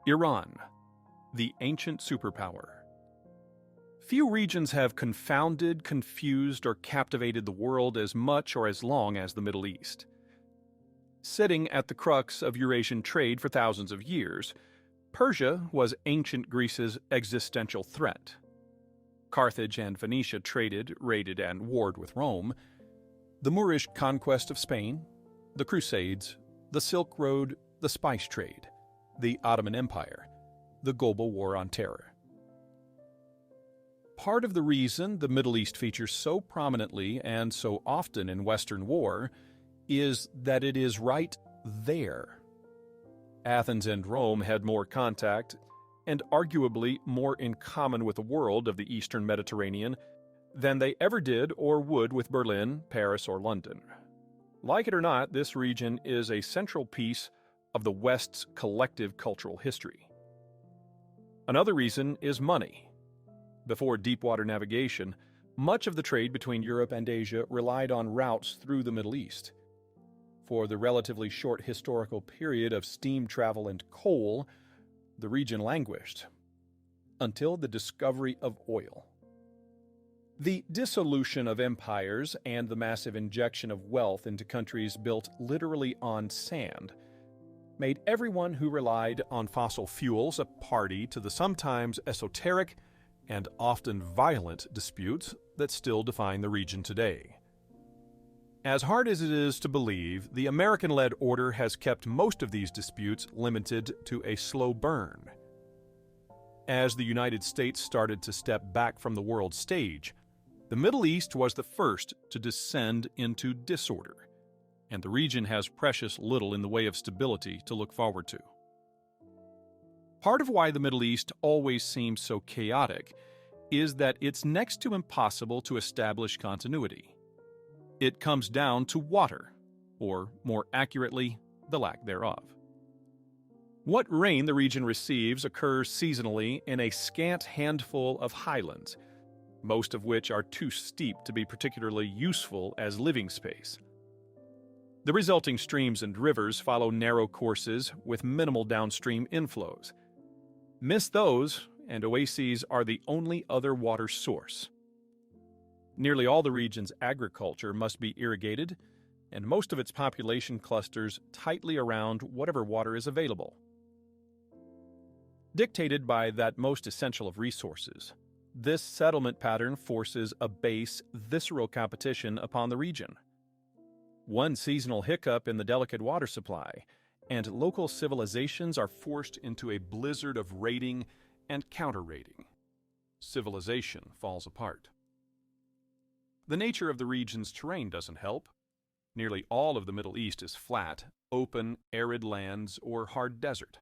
Iran, the ancient superpower. Few regions have confounded, confused, or captivated the world as much or as long as the Middle East. Sitting at the crux of Eurasian trade for thousands of years, Persia was ancient Greece's existential threat. Carthage and Phoenicia traded, raided, and warred with Rome. The Moorish conquest of Spain, the Crusades, the Silk Road, the spice trade, the Ottoman Empire, the global war on terror. Part of the reason the Middle East features so prominently and so often in Western war is that it is right there. Athens and Rome had more contact and arguably more in common with the world of the Eastern Mediterranean than they ever did or would with Berlin, Paris, or London. Like it or not, this region is a central piece of the West's collective cultural history. Another reason is money. Before deep-water navigation, much of the trade between Europe and Asia relied on routes through the Middle East. For the relatively short historical period of steam travel and coal, the region languished, until the discovery of oil. The dissolution of empires and the massive injection of wealth into countries built literally on sand made everyone who relied on fossil fuels a party to the sometimes esoteric and often violent disputes that still define the region today. As hard as it is to believe, the American-led order has kept most of these disputes limited to a slow burn. As the United States started to step back from the world stage, the Middle East was the first to descend into disorder, and the region has precious little in the way of stability to look forward to. Part of why the Middle East always seems so chaotic is that it's next to impossible to establish continuity. It comes down to water, or more accurately, the lack thereof. What rain the region receives occurs seasonally in a scant handful of highlands, most of which are too steep to be particularly useful as living space. The resulting streams and rivers follow narrow courses with minimal downstream inflows. Miss those, and oases are the only other water source. Nearly all the region's agriculture must be irrigated, and most of its population clusters tightly around whatever water is available. Dictated by that most essential of resources, this settlement pattern forces a base, visceral competition upon the region. One seasonal hiccup in the delicate water supply, and local civilizations are forced into a blizzard of raiding and counter-raiding. Civilization falls apart. The nature of the region's terrain doesn't help. Nearly all of the Middle East is flat, open, arid lands or hard desert.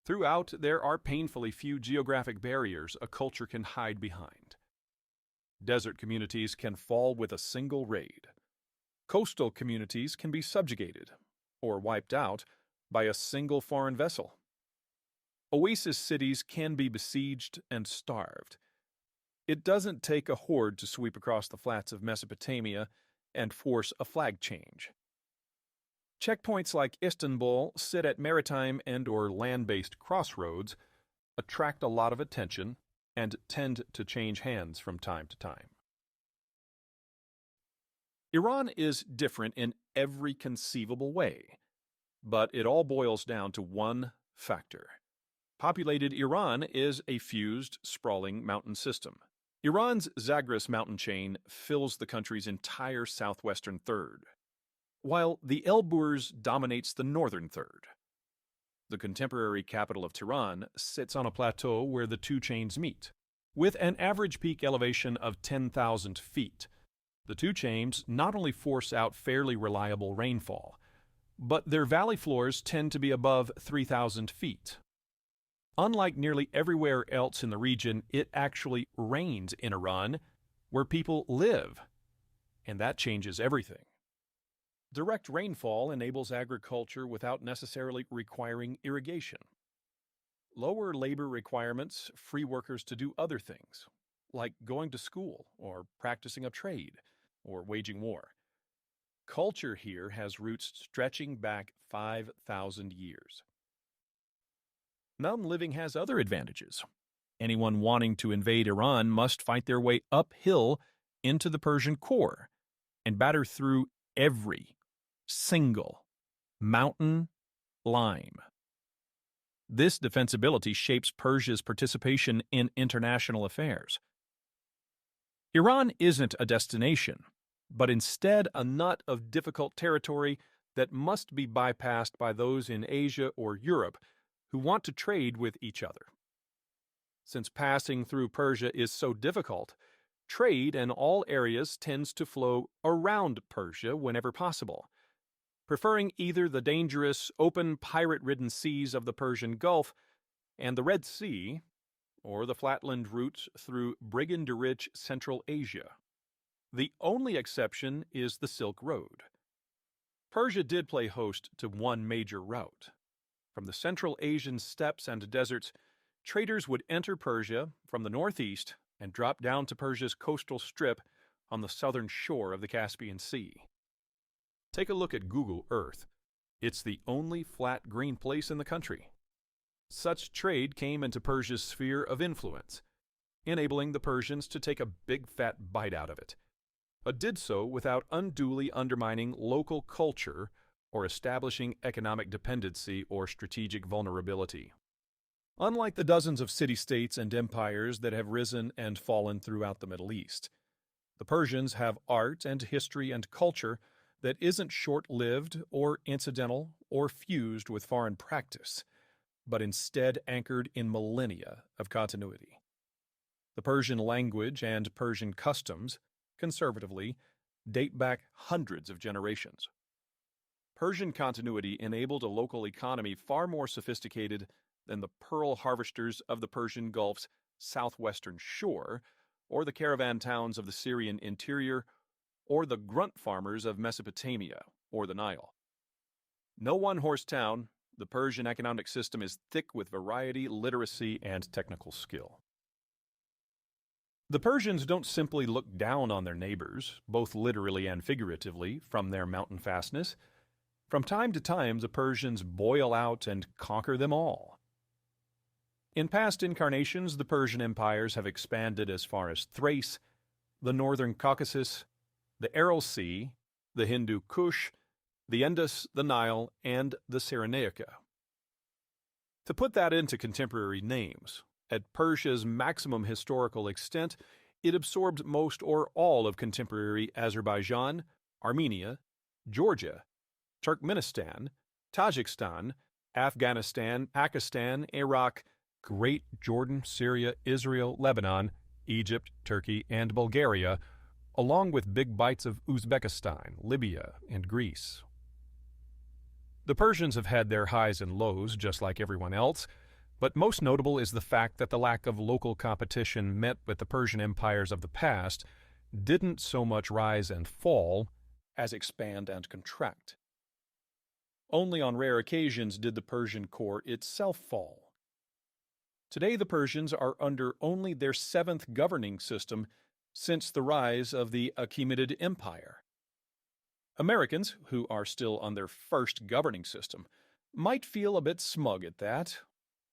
Throughout, there are painfully few geographic barriers a culture can hide behind. Desert communities can fall with a single raid. Coastal communities can be subjugated or wiped out by a single foreign vessel. Oasis cities can be besieged and starved. It doesn't take a horde to sweep across the flats of Mesopotamia and force a flag change. Checkpoints like Istanbul sit at maritime and/or land-based crossroads, attract a lot of attention, and tend to change hands from time to time. Iran is different in every conceivable way, but it all boils down to one factor. Populated Iran is a fused, sprawling mountain system. Iran's Zagros mountain chain fills the country's entire southwestern third, while the Elburz dominates the northern third. The contemporary capital of Tehran sits on a plateau where the two chains meet. With an average peak elevation of 10,000 feet, the two chains not only force out fairly reliable rainfall, but their valley floors tend to be above 3,000 feet. Unlike nearly everywhere else in the region, it actually rains in Iran, where people live, and that changes everything. Direct rainfall enables agriculture without necessarily requiring irrigation. Lower labor requirements free workers to do other things, like going to school or practicing a trade or waging war. Culture here has roots stretching back 5,000 years. Non-living has other advantages. Anyone wanting to invade Iran must fight their way uphill into the Persian core and batter through every single mountain line. This defensibility shapes Persia's participation in international affairs. Iran isn't a destination, but instead a nut of difficult territory that must be bypassed by those in Asia or Europe who want to trade with each other. Since passing through Persia is so difficult, trade in all areas tends to flow around Persia whenever possible, preferring either the dangerous, open, pirate-ridden seas of the Persian Gulf and the Red Sea, or the flatland routes through brigand-rich Central Asia. The only exception is the Silk Road. Persia did play host to one major route. From the Central Asian steppes and deserts, traders would enter Persia from the northeast and drop down to Persia's coastal strip on the southern shore of the Caspian Sea. Take a look at Google Earth. It's the only flat green place in the country. Such trade came into Persia's sphere of influence, enabling the Persians to take a big fat bite out of it, but did so without unduly undermining local culture or establishing economic dependency or strategic vulnerability. Unlike the dozens of city-states and empires that have risen and fallen throughout the Middle East, the Persians have art and history and culture that isn't short-lived or incidental or fused with foreign practice, but instead anchored in millennia of continuity. The Persian language and Persian customs, conservatively, date back hundreds of generations. Persian continuity enabled a local economy far more sophisticated than the pearl harvesters of the Persian Gulf's southwestern shore, or the caravan towns of the Syrian interior, or the grunt farmers of Mesopotamia or the Nile. No one-horse town, the Persian economic system is thick with variety, literacy, and technical skill. The Persians don't simply look down on their neighbors, both literally and figuratively, from their mountain fastness. From time to time, the Persians boil out and conquer them all. In past incarnations, the Persian empires have expanded as far as Thrace, the northern Caucasus, the Aral Sea, the Hindu Kush, the Indus, the Nile, and the Cyrenaica. To put that into contemporary names, at Persia's maximum historical extent, it absorbed most or all of contemporary Azerbaijan, Armenia, Georgia, Turkmenistan, Tajikistan, Afghanistan, Pakistan, Iraq, Great Jordan, Syria, Israel, Lebanon, Egypt, Turkey, and Bulgaria, along with big bites of Uzbekistan, Libya, and Greece. The Persians have had their highs and lows, just like everyone else, but most notable is the fact that the lack of local competition met with the Persian empires of the past didn't so much rise and fall as expand and contract. Only on rare occasions did the Persian core itself fall. Today the Persians are under only their seventh governing system since the rise of the Achaemenid Empire. Americans, who are still on their first governing system, might feel a bit smug at that,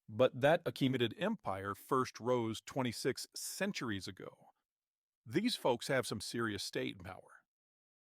but that Achaemenid Empire first rose 26 centuries ago. These folks have some serious staying power.